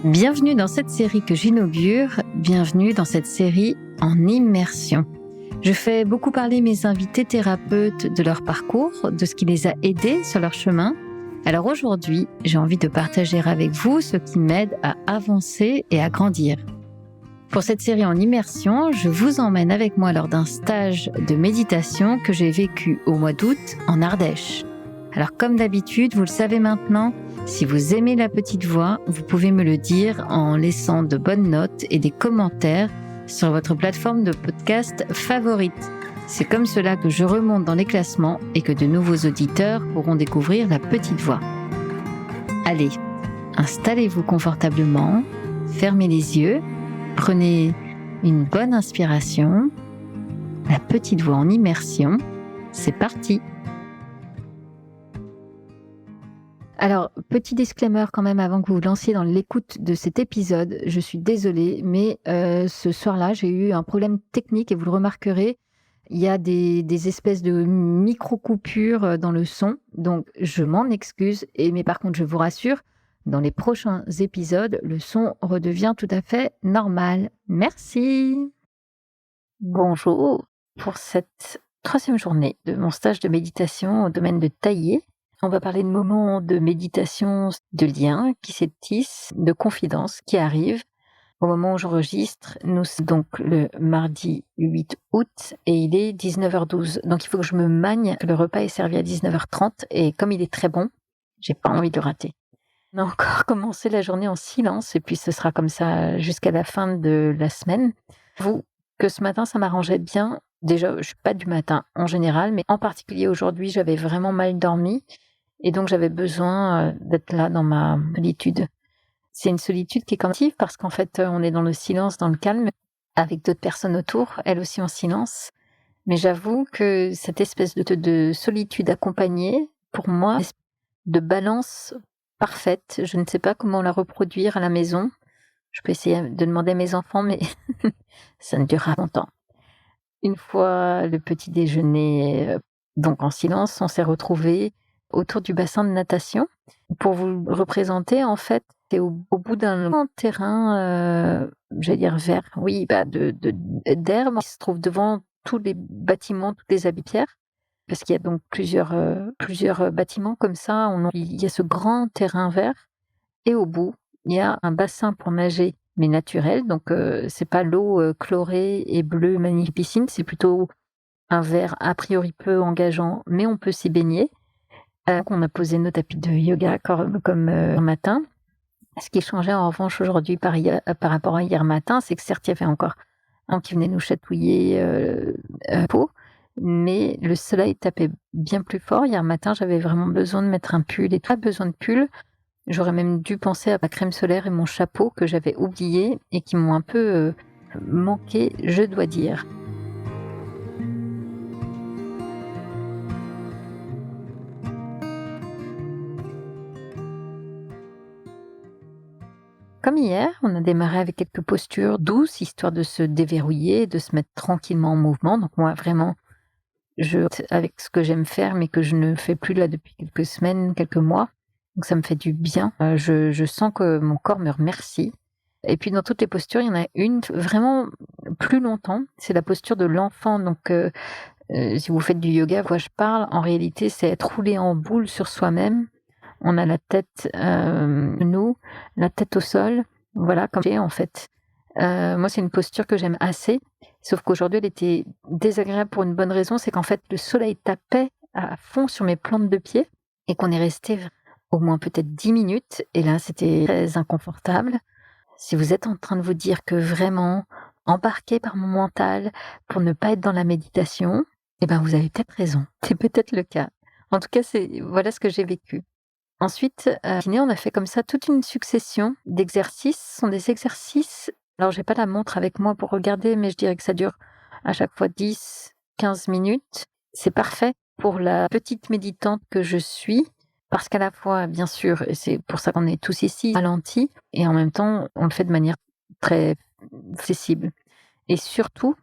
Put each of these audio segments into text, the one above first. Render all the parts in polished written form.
Bienvenue dans cette série que j'inaugure, bienvenue dans cette série en immersion. Je fais beaucoup parler mes invités thérapeutes de leur parcours, de ce qui les a aidés sur leur chemin. Alors aujourd'hui, j'ai envie de partager avec vous ce qui m'aide à avancer et à grandir. Pour cette série en immersion, je vous emmène avec moi lors d'un stage de méditation que j'ai vécu au mois d'août en Ardèche. Alors comme d'habitude, vous le savez maintenant, si vous aimez la petite voix, vous pouvez me le dire en laissant de bonnes notes et des commentaires sur votre plateforme de podcast favorite. C'est comme cela que je remonte dans les classements et que de nouveaux auditeurs pourront découvrir la petite voix. Allez, installez-vous confortablement, fermez les yeux, prenez une bonne inspiration. La petite voix en immersion, c'est parti! Alors, petit disclaimer quand même avant que vous vous lanciez dans l'écoute de cet épisode, je suis désolée, mais ce soir-là, j'ai eu un problème technique et vous le remarquerez, il y a des espèces de micro-coupures dans le son, donc je m'en excuse, mais par contre, je vous rassure, dans les prochains épisodes, le son redevient tout à fait normal. Merci! Bonjour! Pour cette 3e journée de mon stage de méditation au domaine de Taillé, on va parler de moments de méditation, de liens qui s'étissent, de confidences qui arrivent. Au moment où j'enregistre, nous sommes donc le mardi 8 août et il est 19h12. Donc il faut que je me magne. Le repas est servi à 19h30 et comme il est très bon, j'ai pas envie de le rater. On a encore commencé la journée en silence et puis ce sera comme ça jusqu'à la fin de la semaine. J'avoue que ce matin, ça m'arrangeait bien. Déjà, je suis pas du matin en général, mais en particulier aujourd'hui, j'avais vraiment mal dormi. Et donc, j'avais besoin d'être là dans ma solitude. C'est une solitude qui est collective parce qu'en fait, on est dans le silence, dans le calme, avec d'autres personnes autour, elles aussi en silence. Mais j'avoue que cette espèce de solitude accompagnée, pour moi, de balance parfaite. Je ne sais pas comment la reproduire à la maison. Je peux essayer de demander à mes enfants, mais ça ne durera pas longtemps. Une fois le petit déjeuner, donc en silence, on s'est retrouvés autour du bassin de natation. Pour vous le représenter, en fait, c'est au bout d'un grand terrain, j'allais dire vert, oui, d'herbe, qui se trouve devant tous les bâtiments, toutes les habitaires, parce qu'il y a donc plusieurs bâtiments comme ça. Il y a ce grand terrain vert, et au bout, il y a un bassin pour nager, mais naturel. Donc, c'est pas l'eau chlorée et bleue magnifique piscine, c'est plutôt un vert a priori peu engageant, mais on peut s'y baigner. On a posé nos tapis de yoga comme un matin. Ce qui changeait en revanche aujourd'hui par rapport à hier matin, c'est que certes, il y avait encore un qui venait nous chatouiller la peau, mais le soleil tapait bien plus fort. Hier matin, j'avais vraiment besoin de mettre un pull et pas besoin de pull. J'aurais même dû penser à ma crème solaire et mon chapeau que j'avais oublié et qui m'ont un peu manqué, je dois dire. Comme hier, on a démarré avec quelques postures douces, histoire de se déverrouiller, de se mettre tranquillement en mouvement. Donc moi, vraiment, avec ce que j'aime faire, mais que je ne fais plus là depuis quelques semaines, quelques mois. Donc ça me fait du bien. Je sens que mon corps me remercie. Et puis dans toutes les postures, il y en a une vraiment plus longtemps. C'est la posture de l'enfant. Donc si vous faites du yoga, je parle. En réalité, c'est être roulé en boule sur soi-même. On a la tête nous, la tête au sol, voilà, comme j'ai en fait. Moi, c'est une posture que j'aime assez, sauf qu'aujourd'hui, elle était désagréable pour une bonne raison, c'est qu'en fait, le soleil tapait à fond sur mes plantes de pied et qu'on est resté au moins peut-être 10 minutes, et là, c'était très inconfortable. Si vous êtes en train de vous dire que vraiment, embarqué par mon mental pour ne pas être dans la méditation, eh ben, vous avez peut-être raison. C'est peut-être le cas. En tout cas, voilà ce que j'ai vécu. Ensuite, on a fait comme ça toute une succession d'exercices. Ce sont des exercices, alors j'ai pas la montre avec moi pour regarder, mais je dirais que ça dure à chaque fois 10-15 minutes. C'est parfait pour la petite méditante que je suis, parce qu'à la fois, bien sûr, et c'est pour ça qu'on est tous ici, ralentis, et en même temps, on le fait de manière très accessible. Et surtout,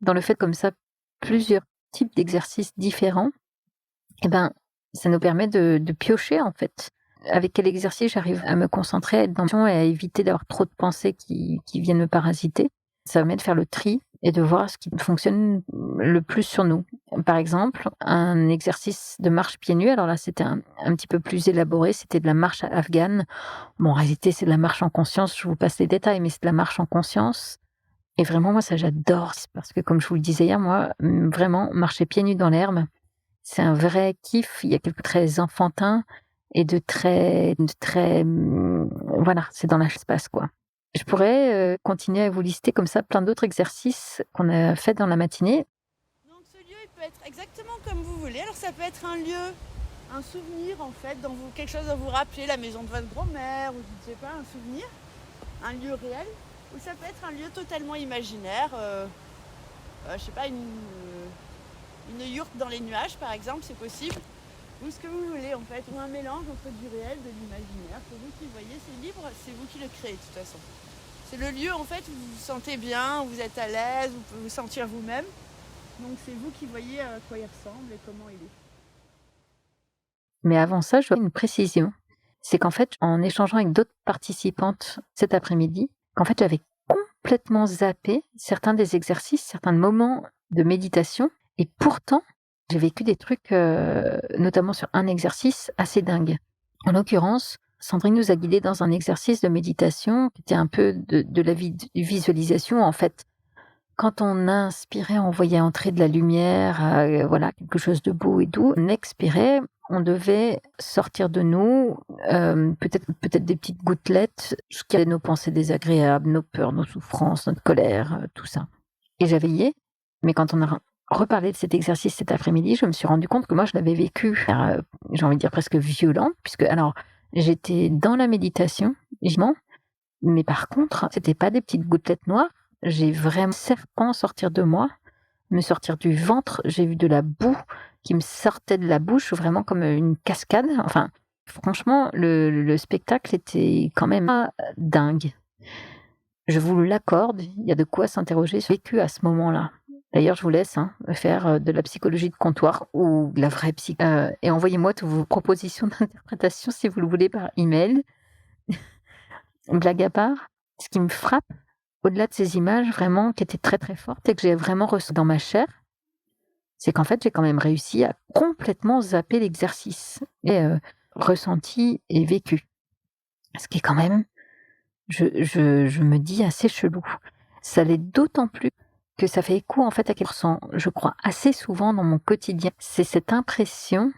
dans le fait comme ça, plusieurs types d'exercices différents, eh ben, ça nous permet de piocher, en fait, avec quel exercice j'arrive à me concentrer, à être dans l'action et à éviter d'avoir trop de pensées qui viennent me parasiter. Ça permet de faire le tri et de voir ce qui fonctionne le plus sur nous. Par exemple, un exercice de marche pieds nus, alors là, c'était un petit peu plus élaboré, c'était de la marche afghane. Bon, en réalité, c'est de la marche en conscience, je vous passe les détails, mais c'est de la marche en conscience. Et vraiment, moi, ça, j'adore, parce que comme je vous le disais hier, moi, vraiment, marcher pieds nus dans l'herbe, c'est un vrai kiff. Il y a quelque chose de très enfantin et voilà, c'est dans l'espace, quoi. Je pourrais continuer à vous lister comme ça plein d'autres exercices qu'on a fait dans la matinée. Donc ce lieu, il peut être exactement comme vous voulez. Alors ça peut être un lieu, un souvenir en fait, quelque chose à vous rappeler, la maison de votre grand-mère, ou je ne sais pas, un souvenir, un lieu réel. Ou ça peut être un lieu totalement imaginaire, je sais pas, une yourte dans les nuages par exemple, c'est possible. Ou ce que vous voulez en fait, ou un mélange entre du réel, de l'imaginaire. C'est vous qui le voyez, c'est libre, c'est vous qui le créez de toute façon. C'est le lieu en fait où vous vous sentez bien, où vous êtes à l'aise, où vous pouvez vous sentir vous-même. Donc c'est vous qui voyez à quoi il ressemble et comment il est. Mais avant ça, je vois une précision. C'est qu'en fait, en échangeant avec d'autres participantes cet après-midi, qu'en fait, j'avais complètement zappé certains des exercices, certains moments de méditation. Et pourtant, j'ai vécu des trucs, notamment sur un exercice assez dingue. En l'occurrence, Sandrine nous a guidés dans un exercice de méditation qui était un peu de la visualisation. En fait, quand on inspirait, on voyait entrer de la lumière, voilà, quelque chose de beau et doux. On expirait, on devait sortir de nous, peut-être des petites gouttelettes, ce qui est nos pensées désagréables, nos peurs, nos souffrances, notre colère, tout ça. Et j'avais y mais quand on a reparlé de cet exercice cet après-midi, je me suis rendu compte que moi, je l'avais vécu, j'ai envie de dire presque violent, puisque alors, j'étais dans la méditation, vivement, mais par contre, c'était pas des petites gouttelettes noires. J'ai vraiment serpent sortir de moi, me sortir du ventre. J'ai vu de la boue qui me sortait de la bouche, vraiment comme une cascade. Enfin, franchement, le spectacle était quand même dingue. Je vous l'accorde, il y a de quoi s'interroger sur le vécu à ce moment-là. D'ailleurs, je vous laisse faire de la psychologie de comptoir ou de la vraie psy. Et envoyez-moi toutes vos propositions d'interprétation si vous le voulez par email. Blague à part, ce qui me frappe, au-delà de ces images vraiment qui étaient très très fortes et que j'ai vraiment reçu dans ma chair, c'est qu'en fait j'ai quand même réussi à complètement zapper l'exercice et ressenti et vécu. Ce qui est quand même, je me dis assez chelou. Ça l'est d'autant plus que ça fait écho en fait à quelque chose, je crois, assez souvent dans mon quotidien. C'est cette impression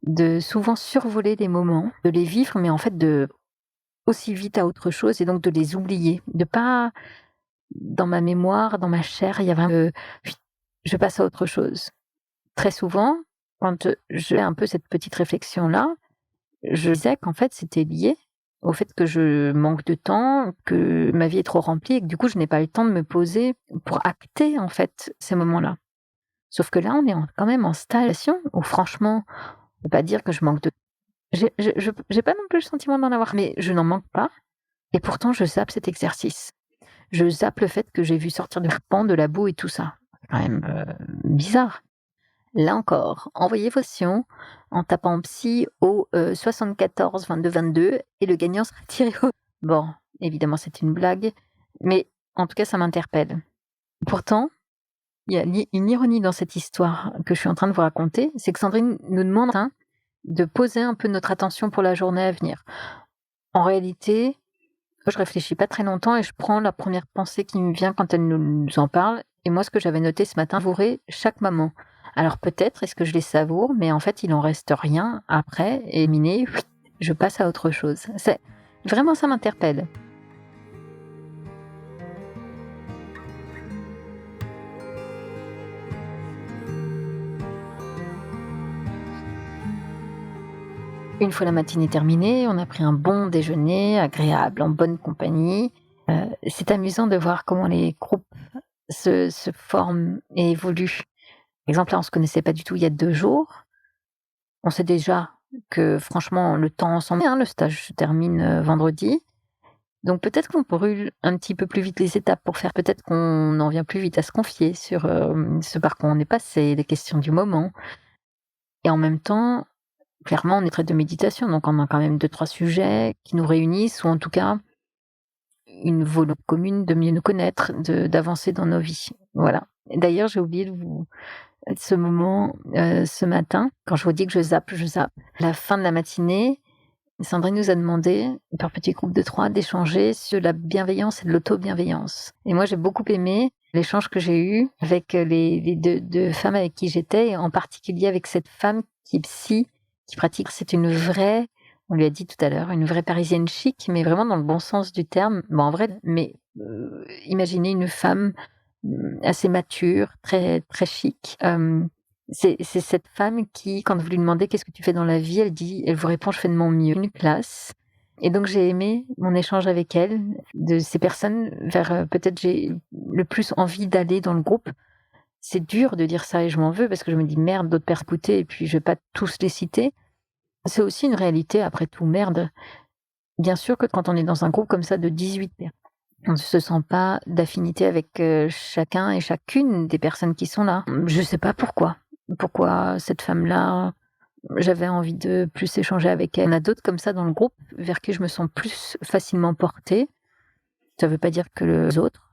de souvent survoler des moments, de les vivre, mais en fait de aussi vite à autre chose et donc de les oublier, de pas dans ma mémoire, dans ma chair, il y a vraiment je passe à autre chose. Très souvent, quand j'ai un peu cette petite réflexion-là, je disais qu'en fait, c'était lié au fait que je manque de temps, que ma vie est trop remplie et que du coup, je n'ai pas le temps de me poser pour acter, en fait, ces moments-là. Sauf que là, on est quand même en station où franchement, on peut pas dire que je manque de j'ai pas non plus le sentiment d'en avoir, mais je n'en manque pas et pourtant je zappe cet exercice. Je zappe le fait que j'ai vu sortir du serpent, de la boue et tout ça. C'est quand même bizarre. Là encore, envoyez vos questions en tapant psy au 74 22 22 et le gagnant sera tiré au... Bon, évidemment c'est une blague, mais en tout cas ça m'interpelle. Pourtant, il y a une ironie dans cette histoire que je suis en train de vous raconter, c'est que Sandrine nous demande de poser un peu notre attention pour la journée à venir. En réalité, je réfléchis pas très longtemps et je prends la première pensée qui me vient quand elle nous en parle. Et moi, ce que j'avais noté ce matin, savourer chaque moment. Alors peut-être est-ce que je les savoure, mais en fait, il en reste rien après. Et miné, je passe à autre chose. C'est vraiment, ça m'interpelle. Une fois la matinée terminée, on a pris un bon déjeuner, agréable, en bonne compagnie. C'est amusant de voir comment les groupes se forment et évoluent. Par exemple, là, on se connaissait pas du tout il y a 2 jours. On sait déjà que franchement, le temps ensemble, le stage se termine vendredi. Donc peut-être qu'on brûle un petit peu plus vite les étapes pour faire, peut-être qu'on en vient plus vite à se confier sur ce par quoi on est passé, les questions du moment. Et en même temps, clairement, on est très de méditation, donc on a quand même 2-3 sujets qui nous réunissent ou en tout cas une volonté commune de mieux nous connaître, d'avancer dans nos vies. Voilà. D'ailleurs, j'ai oublié de vous ce moment, ce matin, quand je vous dis que je zappe. À la fin de la matinée, Sandrine nous a demandé, par petit groupe de 3, d'échanger sur la bienveillance et de l'auto-bienveillance. Et moi, j'ai beaucoup aimé l'échange que j'ai eu avec les deux femmes avec qui j'étais, et en particulier avec cette femme qui est psy, qui pratique. C'est une vraie, on lui a dit tout à l'heure, une vraie parisienne chic, mais vraiment dans le bon sens du terme. Bon, en vrai, mais imaginez une femme assez mature, très, très chic. C'est cette femme qui, quand vous lui demandez qu'est-ce que tu fais dans la vie, elle vous répond je fais de mon mieux. Une classe. Et donc j'ai aimé mon échange avec elle, de ces personnes vers peut-être j'ai le plus envie d'aller dans le groupe. C'est dur de dire ça et je m'en veux parce que je me dis merde, d'autres personnes écoutaient et puis je vais pas tous les citer. C'est aussi une réalité après tout, merde. Bien sûr que quand on est dans un groupe comme ça de 18 personnes, on ne se sent pas d'affinité avec chacun et chacune des personnes qui sont là. Je sais pas pourquoi. Pourquoi cette femme-là, j'avais envie de plus échanger avec elle. On a d'autres comme ça dans le groupe vers qui je me sens plus facilement portée. Ça veut pas dire que les autres,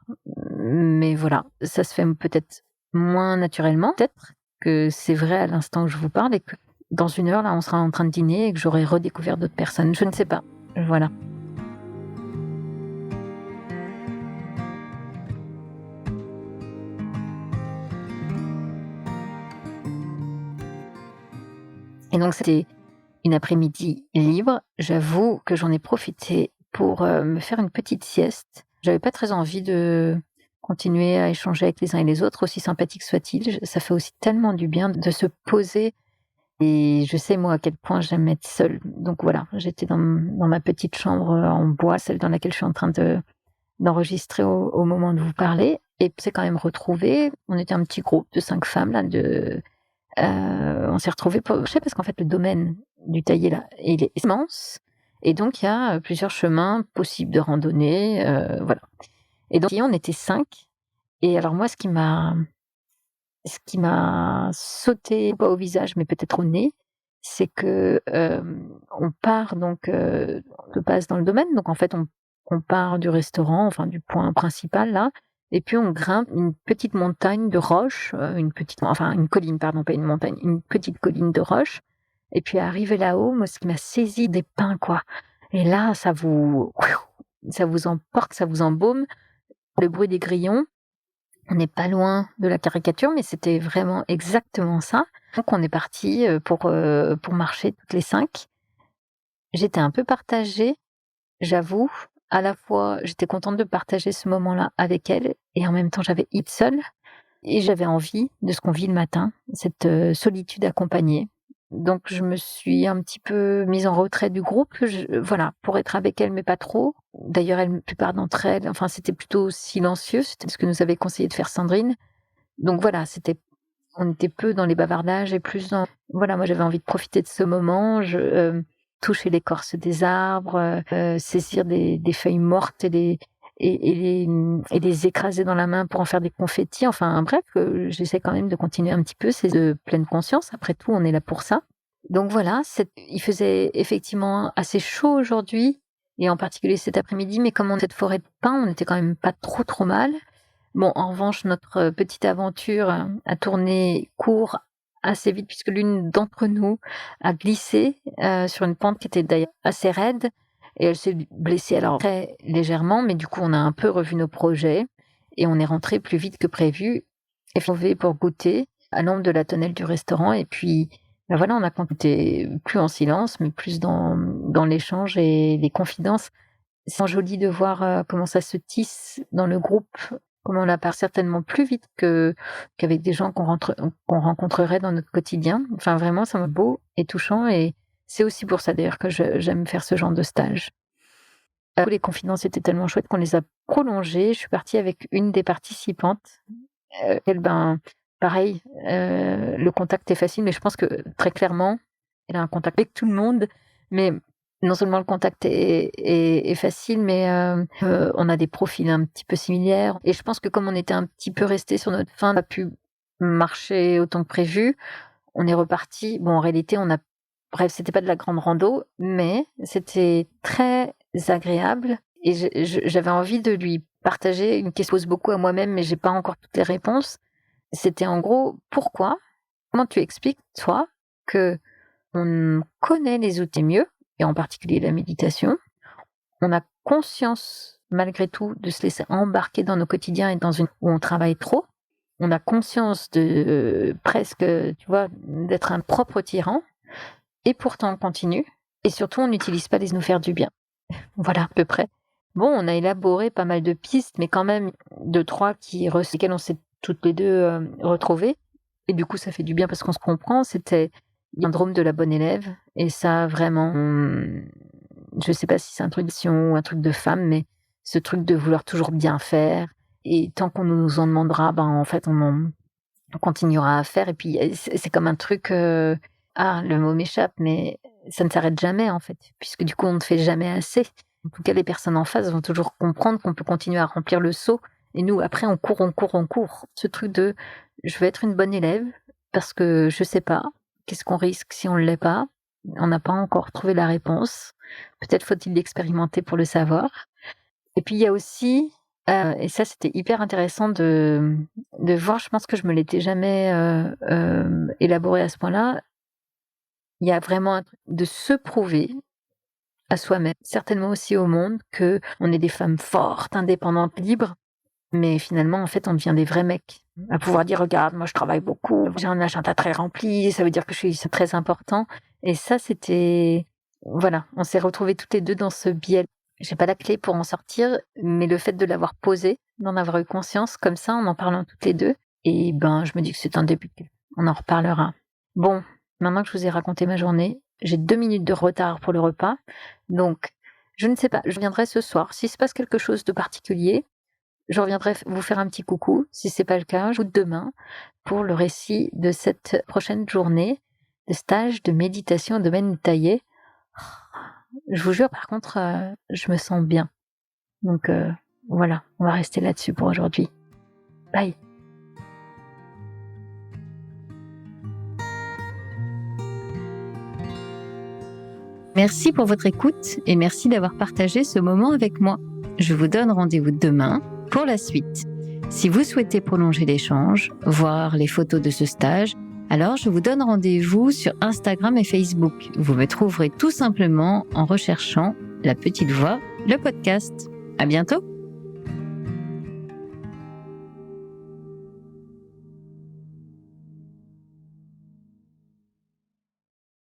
mais voilà, ça se fait peut-être moins naturellement. Peut-être que c'est vrai à l'instant où je vous parle et que dans une heure, là, on sera en train de dîner et que j'aurai redécouvert d'autres personnes. Je ne sais pas. Voilà. Et donc, c'était une après-midi libre. J'avoue que j'en ai profité pour me faire une petite sieste. J'avais pas très envie de continuer à échanger avec les uns et les autres, aussi sympathiques soient-ils. Ça fait aussi tellement du bien de se poser. Et je sais, moi, à quel point j'aime être seule. Donc voilà, j'étais dans ma petite chambre en bois, celle dans laquelle je suis en train d'enregistrer au moment de vous parler. Et c'est quand même retrouvé. On était un petit groupe de 5 femmes, là, on s'est retrouvés pour marcher parce qu'en fait, le domaine du Taillé, là, il est immense. Et donc, il y a plusieurs chemins possibles de randonnée. Voilà. Et donc, on était 5. Et alors, moi, ce qui m'a sauté, pas au visage, mais peut-être au nez, c'est que on part donc, on passe dans le domaine. Donc, en fait, on part du restaurant, enfin, du point principal, là. Et puis on grimpe une petite montagne de roches, une colline, pardon, pas une montagne, une petite colline de roches. Et puis arrivé là-haut, moi, ce qui m'a saisi des pins, quoi. Et là, ça vous emporte, ça vous embaume. Le bruit des grillons, on n'est pas loin de la caricature, mais c'était vraiment exactement ça. Donc on est parti pour marcher toutes les 5. J'étais un peu partagée, j'avoue. À la fois, j'étais contente de partager ce moment-là avec elle et en même temps, j'avais hip seule et j'avais envie de ce qu'on vit le matin, cette solitude accompagnée. Donc je me suis un petit peu mise en retrait du groupe, voilà, pour être avec elle, mais pas trop. D'ailleurs, la plupart d'entre elles, enfin, c'était plutôt silencieux, c'était ce que nous avait conseillé de faire Sandrine. Donc voilà, on était peu dans les bavardages et plus dans, voilà, moi j'avais envie de profiter de ce moment, toucher l'écorce des arbres, saisir des feuilles mortes et les écraser dans la main pour en faire des confettis. Enfin, bref, j'essaie quand même de continuer un petit peu, c'est de pleine conscience. Après tout, on est là pour ça. Donc voilà, il faisait effectivement assez chaud aujourd'hui, et en particulier cet après-midi, mais comme on était cette forêt de pins, on était quand même pas trop mal. Bon, en revanche, notre petite aventure a tourné court assez vite puisque l'une d'entre nous a glissé sur une pente qui était d'ailleurs assez raide et elle s'est blessée alors très légèrement, mais du coup on a un peu revu nos projets et on est rentré plus vite que prévu et trouvé pour goûter à l'ombre de la tonnelle du restaurant et puis ben voilà, on a compté plus en silence mais plus dans l'échange et les confidences. C'est joli de voir comment ça se tisse dans le groupe, comment on la part certainement plus vite qu'avec des gens qu'on rencontrerait dans notre quotidien. Enfin, vraiment, ça m'a beau et touchant. Et c'est aussi pour ça, d'ailleurs, que j'aime faire ce genre de stage. Les confidences étaient tellement chouettes qu'on les a prolongées. Je suis partie avec une des participantes. Pareil, le contact est facile, mais je pense que très clairement, elle a un contact avec tout le monde. Mais non seulement le contact est facile, mais on a des profils un petit peu similaires. Et je pense que comme on était un petit peu resté sur notre fin, on a pu marcher autant que prévu. On est reparti. Bon, en réalité, on a Bref, c'était pas de la grande rando, mais c'était très agréable et j'avais envie de lui partager une question que je pose beaucoup à moi-même, mais j'ai pas encore toutes les réponses. C'était en gros, comment tu expliques, toi, que on connaît les outils mieux, et en particulier la méditation, on a conscience, malgré tout, de se laisser embarquer dans nos quotidiens et où on travaille trop. On a conscience de presque, tu vois, d'être un propre tyran. Et pourtant, on continue. Et surtout, on n'utilise pas les nous faire du bien. Voilà, à peu près. Bon, on a élaboré pas mal de pistes, mais quand même 2-3 lesquelles on s'est toutes les deux retrouvées. Et du coup, ça fait du bien parce qu'on se comprend. C'était le syndrome de la bonne élève. Et ça, vraiment, je sais pas si c'est un truc de sion ou un truc de femme, mais ce truc de vouloir toujours bien faire. Et tant qu'on nous en demandera, en fait, on continuera à faire. Et puis, c'est comme un truc... le mot m'échappe, mais ça ne s'arrête jamais, en fait, puisque du coup, on ne fait jamais assez. En tout cas, les personnes en face vont toujours comprendre qu'on peut continuer à remplir le seau. Et nous, après, on court. Ce truc de je veux être une bonne élève parce que je sais pas. Qu'est-ce qu'on risque si on ne l'est pas? On n'a pas encore trouvé la réponse. Peut-être faut-il l'expérimenter pour le savoir. Et puis, il y a aussi, et ça, c'était hyper intéressant de voir, je pense que je me l'étais jamais élaboré à ce point-là. Il y a vraiment un truc de se prouver à soi-même, certainement aussi au monde, que on est des femmes fortes, indépendantes, libres, mais finalement, en fait, on devient des vrais mecs. À pouvoir dire, regarde, moi, je travaille beaucoup, j'ai un agenda très rempli, ça veut dire que c'est très important. Et ça, voilà, on s'est retrouvés toutes les deux dans ce biais. J'ai pas la clé pour en sortir, mais le fait de l'avoir posé, d'en avoir eu conscience, comme ça, en parlant toutes les deux, et je me dis que c'est un début. On en reparlera. Bon. Maintenant que je vous ai raconté ma journée, j'ai 2 minutes de retard pour le repas. Donc, je ne sais pas, je reviendrai ce soir. S'il se passe quelque chose de particulier, je reviendrai vous faire un petit coucou. Si c'est pas le cas, je vous demain pour le récit de cette prochaine journée de stage de méditation au domaine taillé. Je vous jure, par contre, je me sens bien. Donc, voilà, on va rester là-dessus pour aujourd'hui. Bye. Merci pour votre écoute et merci d'avoir partagé ce moment avec moi. Je vous donne rendez-vous demain pour la suite. Si vous souhaitez prolonger l'échange, voir les photos de ce stage, alors je vous donne rendez-vous sur Instagram et Facebook. Vous me trouverez tout simplement en recherchant La Petite Voix, le podcast. À bientôt!